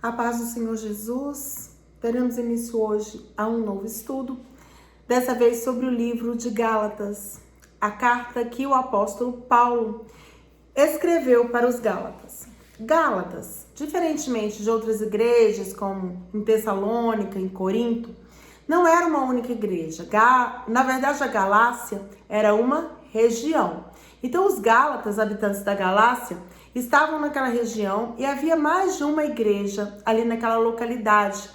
A paz do Senhor Jesus. Teremos início hoje a um novo estudo, dessa vez sobre o livro de Gálatas, a carta que o apóstolo Paulo escreveu para os Gálatas. Gálatas, diferentemente de outras igrejas, como em Tessalônica, em Corinto, não era uma única igreja. Na verdade, a Galácia era uma região. Então, os Gálatas, habitantes da Galácia, estavam naquela região e havia mais de uma igreja ali naquela localidade.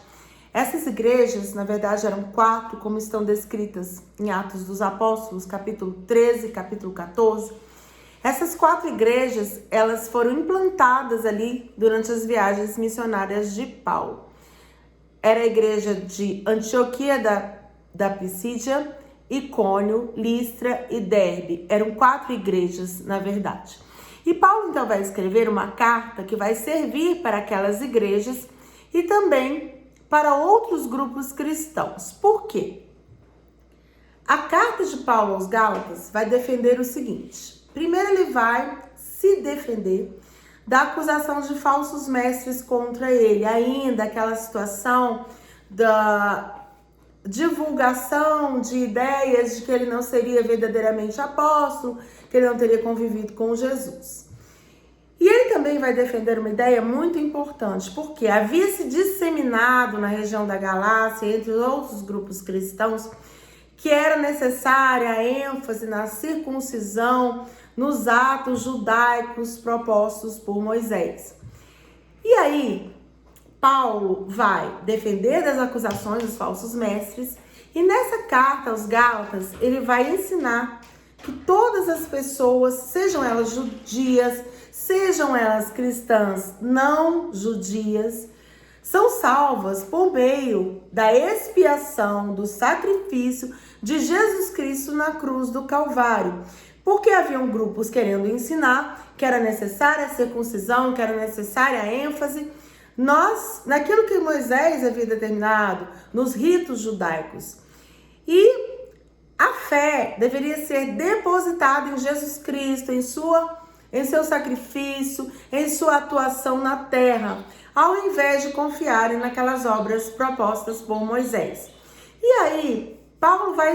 Essas igrejas, na verdade, eram 4, como estão descritas em Atos dos Apóstolos, capítulo 13, capítulo 14. Essas 4 igrejas, elas foram implantadas ali durante as viagens missionárias de Paulo. Era a igreja de Antioquia da Pisídia, Icônio, Listra e Derbe. Eram 4 igrejas, na verdade. E Paulo, então, vai escrever uma carta que vai servir para aquelas igrejas e também para outros grupos cristãos. Por quê? A carta de Paulo aos Gálatas vai defender o seguinte. Primeiro, ele vai se defender da acusação de falsos mestres contra ele. Ainda aquela situação da divulgação de ideias de que ele não seria verdadeiramente apóstolo, que ele não teria convivido com Jesus. E ele também vai defender uma ideia muito importante, porque havia se disseminado na região da Galácia, entre outros grupos cristãos, que era necessária a ênfase na circuncisão, nos atos judaicos propostos por Moisés. E aí, Paulo vai defender das acusações dos falsos mestres e nessa carta aos Gálatas ele vai ensinar que todas as pessoas, sejam elas judias, sejam elas cristãs não judias, são salvas por meio da expiação, do sacrifício de Jesus Cristo na cruz do Calvário. Porque haviam grupos querendo ensinar que era necessária a circuncisão, que era necessária a ênfase, naquilo que Moisés havia determinado, nos ritos judaicos. E a fé deveria ser depositada em Jesus Cristo, em seu sacrifício, em sua atuação na terra, ao invés de confiarem naquelas obras propostas por Moisés. E aí, Paulo vai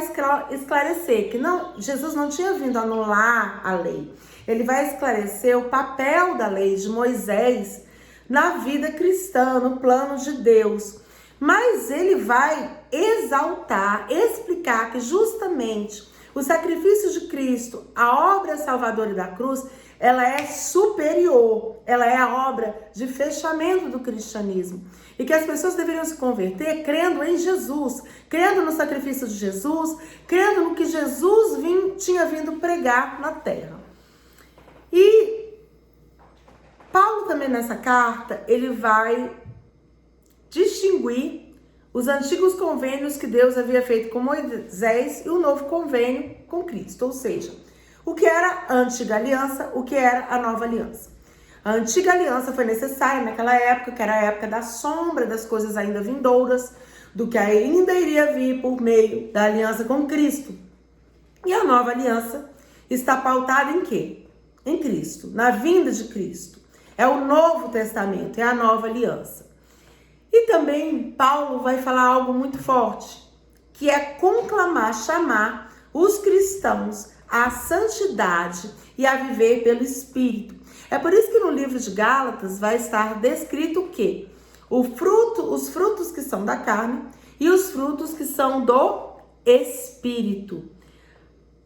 esclarecer que Jesus não tinha vindo anular a lei. Ele vai esclarecer o papel da lei de Moisés na vida cristã, no plano de Deus. Mas ele vai exaltar, explicar que justamente o sacrifício de Cristo, a obra salvadora da cruz, ela é superior, ela é a obra de fechamento do cristianismo. E que as pessoas deveriam se converter crendo em Jesus, crendo no sacrifício de Jesus, crendo no que Jesus tinha vindo pregar na terra. E Paulo também nessa carta, ele vai distinguir os antigos convênios que Deus havia feito com Moisés e o novo convênio com Cristo, ou seja, o que era a antiga aliança, o que era a nova aliança. A antiga aliança foi necessária naquela época, que era a época da sombra das coisas ainda vindouras, do que ainda iria vir por meio da aliança com Cristo. E a nova aliança está pautada em quê? Em Cristo, na vinda de Cristo. É o Novo Testamento, é a nova aliança. E também Paulo vai falar algo muito forte, que é conclamar, chamar os cristãos à santidade e a viver pelo Espírito. É por isso que no livro de Gálatas vai estar descrito o quê? Os frutos que são da carne e os frutos que são do Espírito.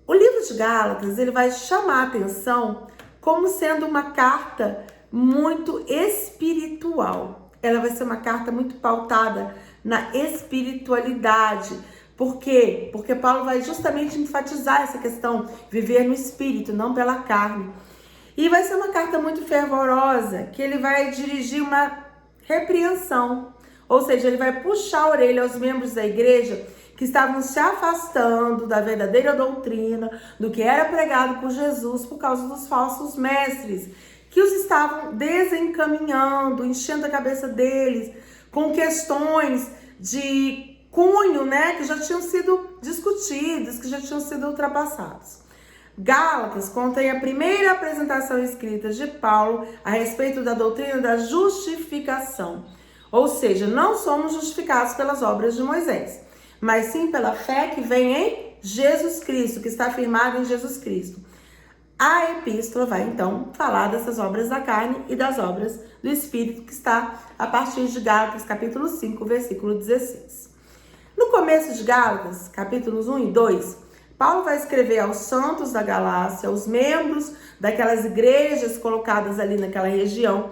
O livro de Gálatas, ele vai chamar a atenção como sendo uma carta muito espiritual. Ela vai ser uma carta muito pautada na espiritualidade. Por quê? Porque Paulo vai justamente enfatizar essa questão, viver no espírito, não pela carne. E vai ser uma carta muito fervorosa, que ele vai dirigir uma repreensão. Ou seja, ele vai puxar a orelha aos membros da igreja que estavam se afastando da verdadeira doutrina, do que era pregado por Jesus por causa dos falsos mestres, que os estavam desencaminhando, enchendo a cabeça deles com questões de cunho, que já tinham sido discutidos, que já tinham sido ultrapassados. Gálatas contém a primeira apresentação escrita de Paulo a respeito da doutrina da justificação. Ou seja, não somos justificados pelas obras de Moisés, mas sim pela fé que vem em Jesus Cristo, que está firmada em Jesus Cristo. A epístola vai então falar dessas obras da carne e das obras do Espírito, que está a partir de Gálatas, capítulo 5, versículo 16. No começo de Gálatas, capítulos 1 e 2, Paulo vai escrever aos santos da Galácia, aos membros daquelas igrejas colocadas ali naquela região,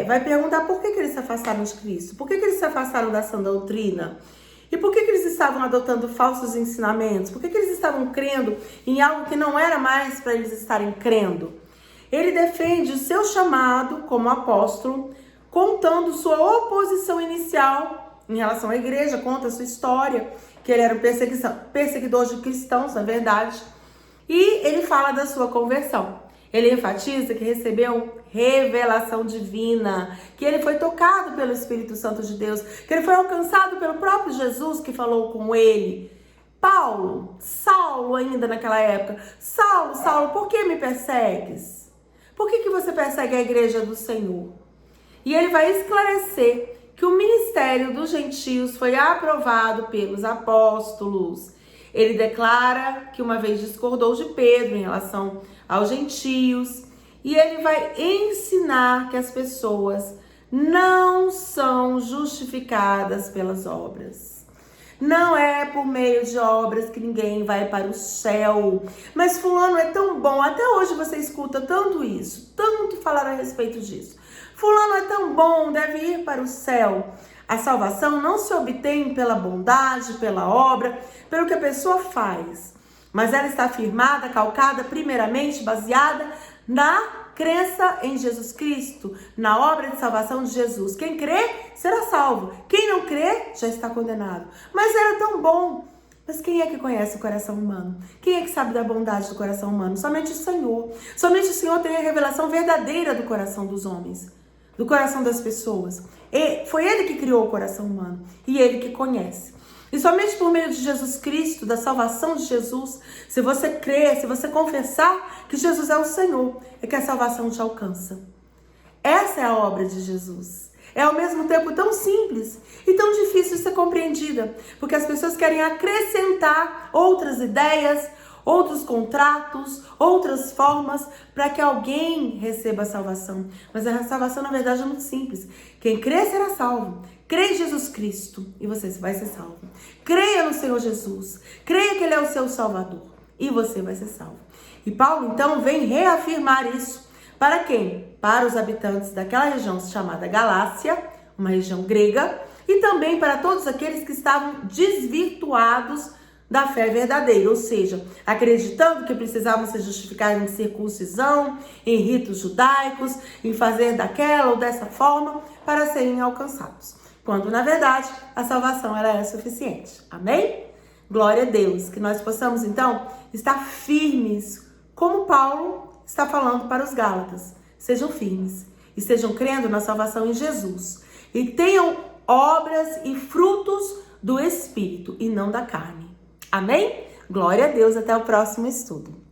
vai perguntar por que eles se afastaram de Cristo, por que eles se afastaram da sã doutrina, e por que eles estavam adotando falsos ensinamentos, por que eles estavam crendo em algo que não era mais para eles estarem crendo. Ele defende o seu chamado como apóstolo, contando sua oposição inicial em relação à igreja, conta a sua história, que ele era um perseguidor de cristãos, na verdade, e ele fala da sua conversão. Ele enfatiza que recebeu revelação divina, que ele foi tocado pelo Espírito Santo de Deus, que ele foi alcançado pelo próprio Jesus que falou com ele. Saulo ainda naquela época, Saulo, por que me persegues? Por que você persegue a igreja do Senhor? E ele vai esclarecer que o ministério dos gentios foi aprovado pelos apóstolos. Ele declara que uma vez discordou de Pedro em relação aos gentios, e ele vai ensinar que as pessoas não são justificadas pelas obras. Não é por meio de obras que ninguém vai para o céu. Mas fulano é tão bom, até hoje você escuta tanto isso, tanto falar a respeito disso. Fulano é tão bom, deve ir para o céu. A salvação não se obtém pela bondade, pela obra, pelo que a pessoa faz. Mas ela está firmada, calcada, primeiramente baseada na crença em Jesus Cristo, na obra de salvação de Jesus. Quem crê, será salvo. Quem não crê, já está condenado. Mas era tão bom. Mas quem é que conhece o coração humano? Quem é que sabe da bondade do coração humano? Somente o Senhor. Somente o Senhor tem a revelação verdadeira do coração dos homens, do coração das pessoas. Foi Ele que criou o coração humano e Ele que conhece. E somente por meio de Jesus Cristo, da salvação de Jesus, se você crer, se você confessar que Jesus é o Senhor, é que a salvação te alcança. Essa é a obra de Jesus. É ao mesmo tempo tão simples e tão difícil de ser compreendida, porque as pessoas querem acrescentar outras ideias, outros contratos, outras formas para que alguém receba a salvação. Mas a salvação, na verdade, é muito simples. Quem crê será salvo. Crê em Jesus Cristo e você vai ser salvo. Creia no Senhor Jesus. Creia que Ele é o seu Salvador e você vai ser salvo. E Paulo, então, vem reafirmar isso. Para quem? Para os habitantes daquela região chamada Galácia, uma região grega, e também para todos aqueles que estavam desvirtuados da fé verdadeira, ou seja, acreditando que precisavam se justificar em circuncisão, em ritos judaicos, em fazer daquela ou dessa forma para serem alcançados. Quando, na verdade, a salvação ela é suficiente. Amém? Glória a Deus. Que nós possamos, então, estar firmes, como Paulo está falando para os Gálatas. Sejam firmes, estejam crendo na salvação em Jesus. E tenham obras e frutos do Espírito e não da carne. Amém? Glória a Deus. Até o próximo estudo.